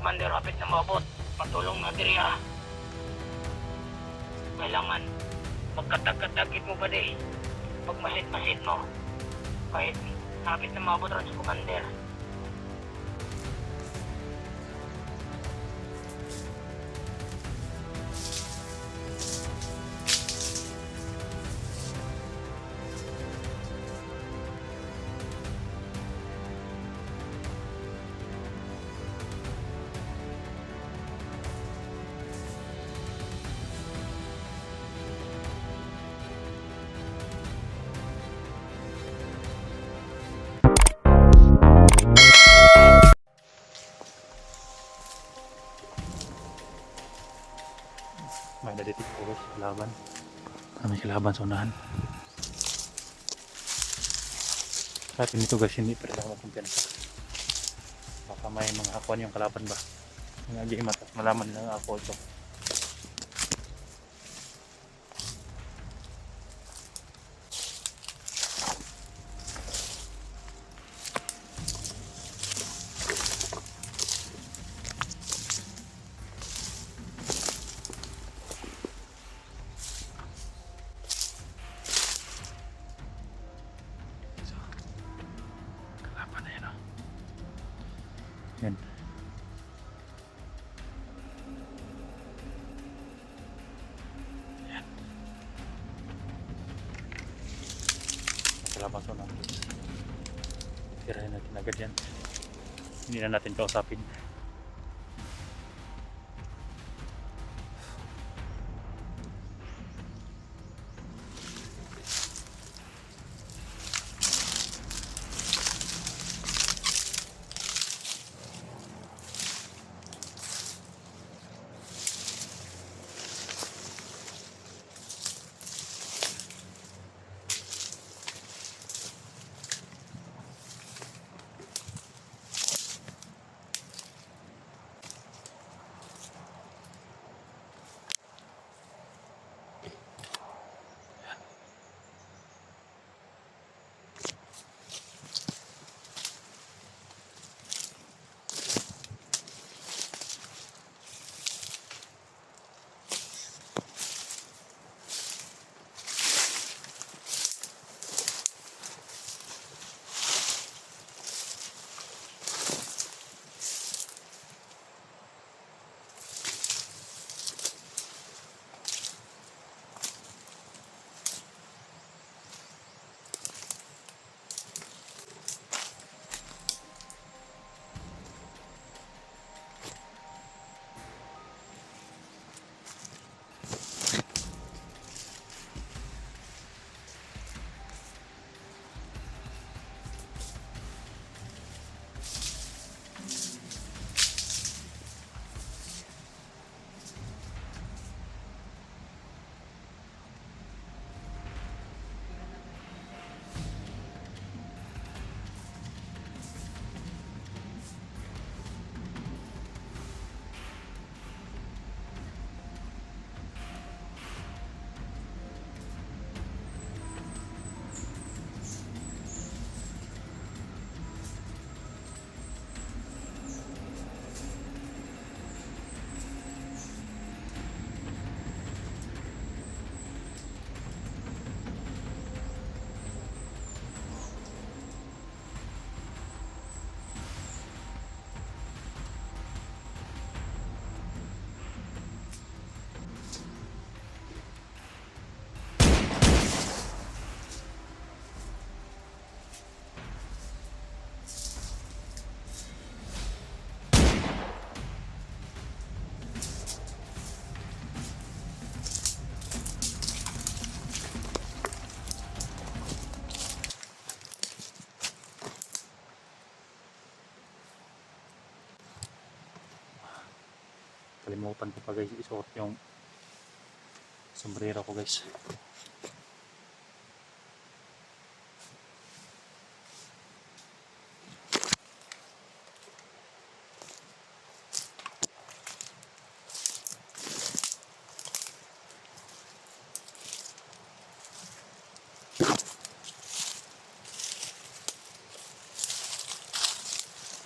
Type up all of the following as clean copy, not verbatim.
Commander, hapit na maabot. Patulong na diri ha. Kailangan magkatag-katagit mo ba di? Pag masit mo. Kahit hapit na maabot rin sa Commander. May naditik po guys, kalaban. May kalaban sa unahan. Kahit nito guys, hindi pa rin ako magkumpiyansa. Baka may mga akuan yung kalaban ba. Mga agimat at malaman nila ako ito. Yan. Yan. Salamat na. Tirahin natin agad yan. Hindi na natin kausapin. Kalimutan ko pa guys isuot yung sombrero ko guys.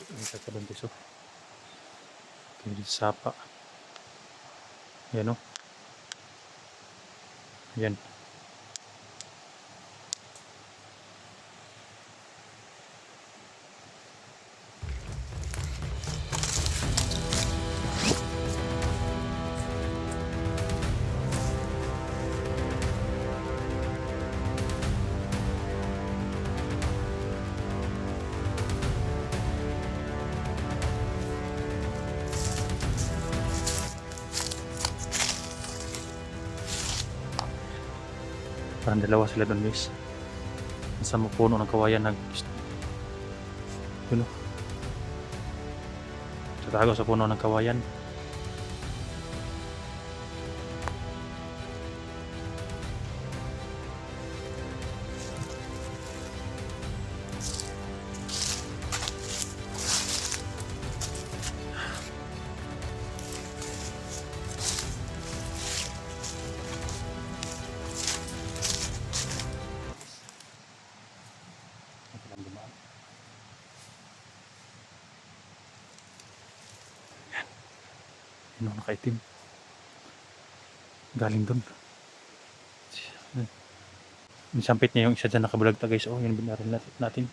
Ini sa kabang piso. Pwede sapa. Yan o. Yan. Parang dalawa sila doon guys. Nasa puno ng kawayan yun o. Tatago sa puno ng kawayan. Walang dumaan. Yun o, nakaitim. Galing doon. Nisampit niya yung isa dyan nakabulagta guys. Oh, yun binaril natin.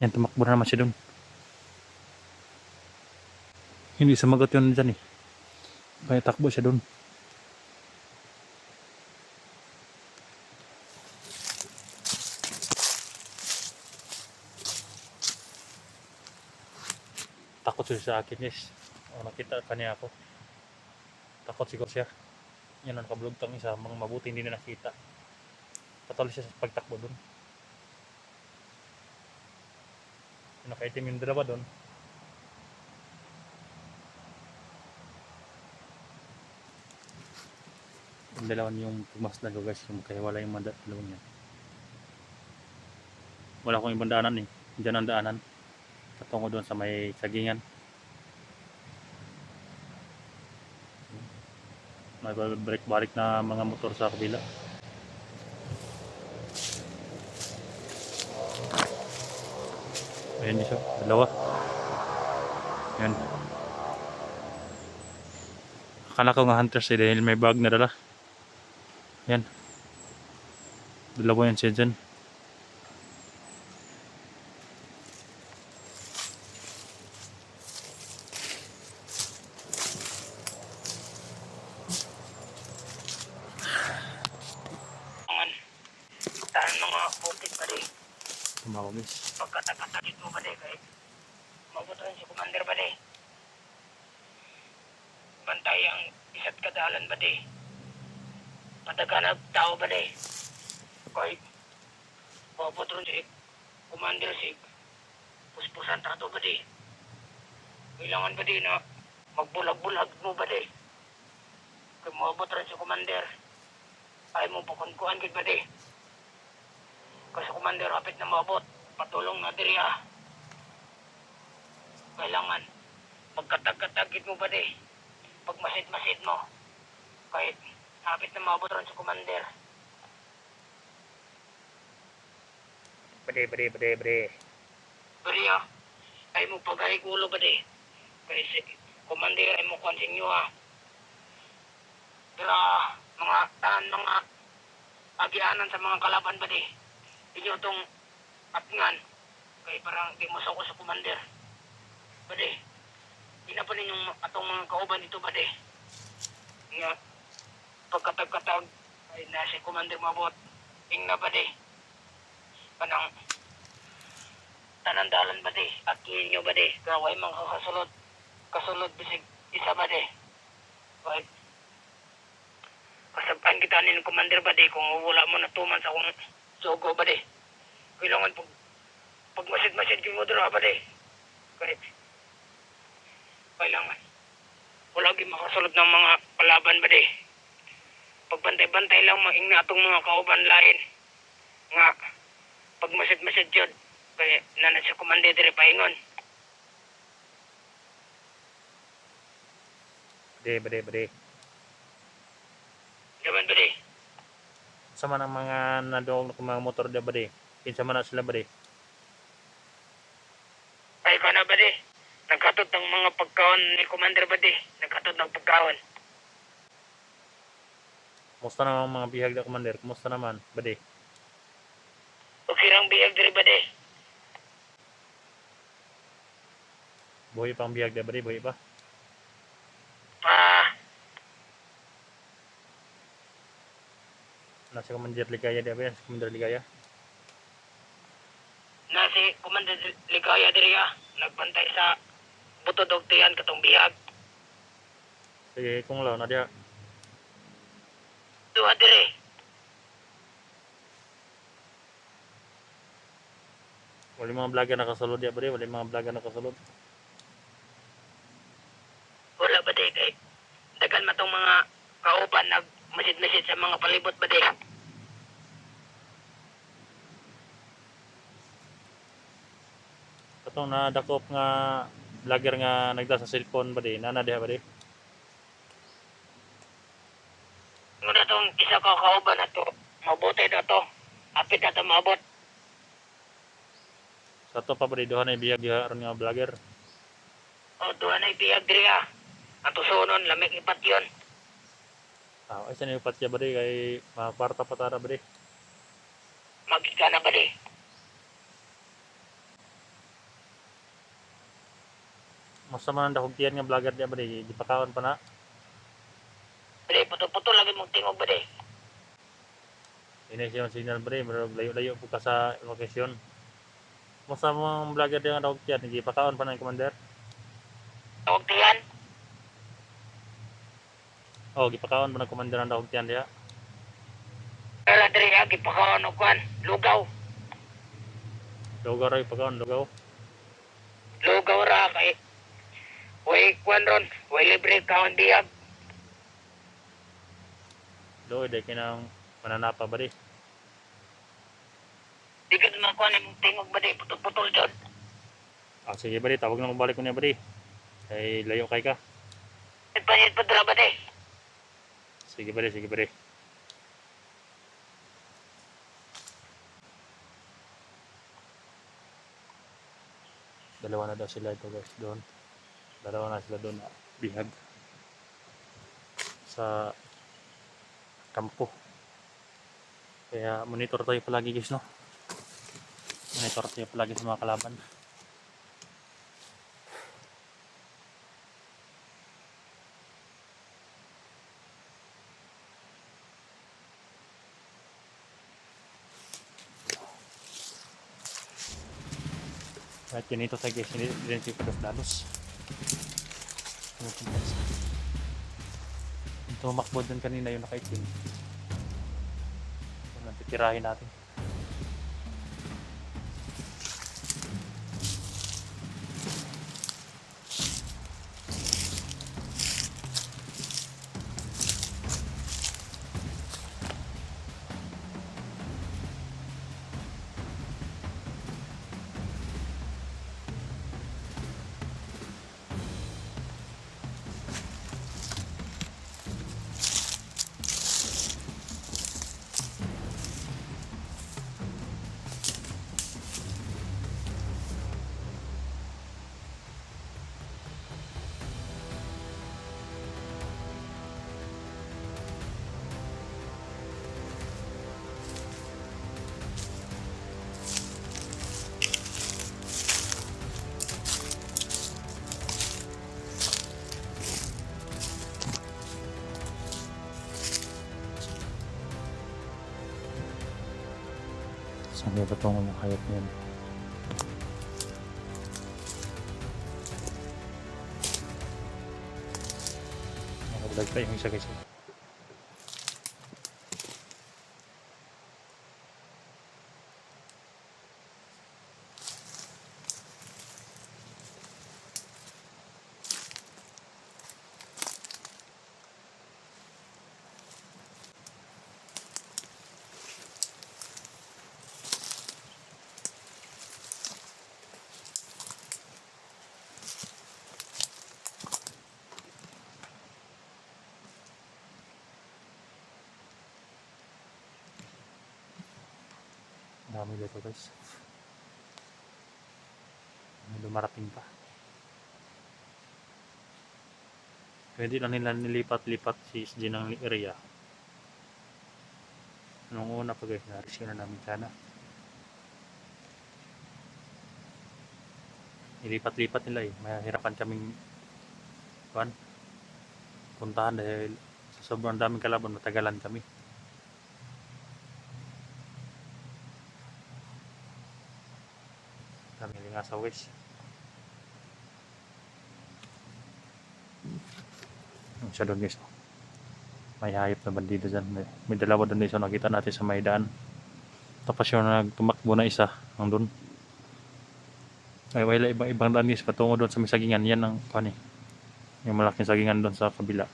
Yan, tumakbo na naman siya doon. Hindi sumagot yun dyan eh. Kaya takbo siya doon. Takot siya sa akin guys. O, nakita pa niya ako. Takot siguro siya. Yan ang nakabulagtang isa. Mga mabuti hindi na nakita. Patuloy siya sa pagtakbo doon. Nakaitim yung dalawa doon. Yung dalawan yung pumasdan ko guys. Yung kahiwala yung dalawang yan. Wala akong ibang daanan eh. Diyan ang daanan. Patungo doon sa may sagingan. May balik-balik na mga motor sa kabila. Ayan siya, dalawa. Ayan. Akala ko nga hunters eh dahil may bag na dala. Ayan. Dalawa yan siya dyan. Tahan mga bukid ba di? Tumawa guys. Pagkatakit mo ba di? Kahit mabutuhan si Commander ba di? Bantay ang isa't kadalan ba di? Pataganag tao ba di? Kahit mabutuhan si Commander si puspusan tato ba di? Kailangan ba di na magbulag-bulag mo ba di? Kung mabutuhan si Commander ay mo pukunkuhan gid ba di? Kasi Commander hapit na maabot, patulong na diri ah. Kailangan pagkatag-katagid mo ba di? Pagmasid-masid mo. Kahit hapit na maabot ron sa Commander. Bade. Bade ah. Ay mo pagahig ulo ba di? Kasi si Commander ay mo konsinyo ah. Pero mga agianan sa mga kalaban ba di? Inyo itong atngan kay parang di mo ko sa Commander. Bade, di na pa ninyong atong mga kauban dito bade. Nga, pagkatag-katag ay na si Commander mabot. Ingna bade. Kanang tanandalan bade. At ninyo bade. Kaway mga kasulod bisig isa bade. Kahit kasabkan kita ni Commander bade kung wala mo natuman sa akong sugo ba di? Kailangan pag masid-masid yung modro ba di? Kahit kailangan wala gyud makasulod ng mga kalaban ba di? Pagbantay-bantay lang maingna atong mga kauban lain nga pag masid-masid jud kay nanad sa Commander dire paingon. Bade. Daman ba di? Sama ng mga nandoong mga motor na ba di? Kinsa man na sila ba di? Ay ka na ba di? Nagkatot ang mga pagkaon pagkaon ni Commander Bade. Nagkatod ng pagkaon. Kumusta naman ang mga bihag na commander? Kumusta naman? Bade? Okay lang biyag diri Bade. Buhay pa ang bihag na bade? Buhay pa? Pa, Nasa Commander Ligaya di ba yan? Si Commander Ligaya? na si Commander Ligaya diri nagbantay sa butod og tiyan katong biyag. Sige, kung law na diya. Duha diri. Wala mga vlogger nakasulod diya bade? Wala mga vlogger nakasulod. Wala Bade kay dagan matong mga kauban nag message sa mga palibot Bade. Katong nadakop nga vlogger nga nagda sa cellphone bade? Nana diya bade? Muna tong isa ka kauban na to. Mabuti na to. Apit na to maabot. Sa to pa bade? Duha na bihag diha aron nga vlogger. O duha na biyag diri Ang tusunon lamig ipat yun. Ay sa niupat siya bade? Kay mga kwarta patara bade? Magika na Bade. Masa man ang dakog tiyan nga vlogger diya bade? Di pa kaon pa na? Bade puto-puto lagi mong tingog Bade. Ini siya signal bade? Pero layo-layo po ka sa location. Masa mo ang vlogger diya nga dakog tiyan? Di pa kaon pa na yung commander? Tawag tiyan. Oh, gipakaon mo ng commander ang dakog tiyan diya? Kala diri gipakaon og kwan. Lugaw. Lugaw ra ipakaon, lugaw. Lugaw ra kay way kwan ron. Way libre kaon biyag. Doy, day kinang mananapa ba di? Di ka naman kwan imong tingog Bade. Putol-putol dyan. Sige ba di, tawag na mabalik ko niya ba di? Ay, layo kay ka. Nagpanit pa dira Bade. Sige ba di, sige ba di. Dalawa na daw sila ito guys, doon. Dalawa na sila doon, bihag. Sa kampo. Kaya monitor tayo palagi guys, no? Monitor tayo palagi sa mga kalaban. At yun ito tayo guys, hindi si Pagdalos. Ito makbod dun kanina yung nakaitim. Ito titirahin natin. Saan ba itong hayop niyan? Nakabulag pa yung isa guys. Dami dito guys. May dumarating pa. Pwede lang nila nilipat-lipat si SG ng area. Nung una pa guys, na-rescue na namin sana. Ilipat-lipat nila eh. Mahirapan kaming puntahan dahil sa sobrang daming kalaban, matagalan kami. Kami lingasaw guys. Ang siya doon guys. May hayop na bandido dyan. May dalawa doon guys. So, nakita natin sa may daan. Tapos yung nagtumakbo na isa. Ang doon. Ay wala ibang daan guys. Patungo doon sa may sagingan. Yan ang yung malaking sagingan doon sa kabila.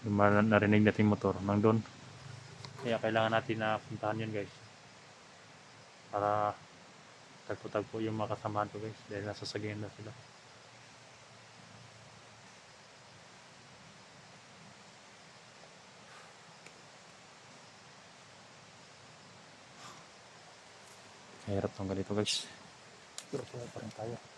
Yung narinig natin motor. Nang doon. Kaya kailangan natin na puntahan yun guys. Para tagpo-tagpo yung mga kasamahan ko guys. Dahil nasa sagingan na sila. Hirap tong ganito guys. Pero pa rin tayo.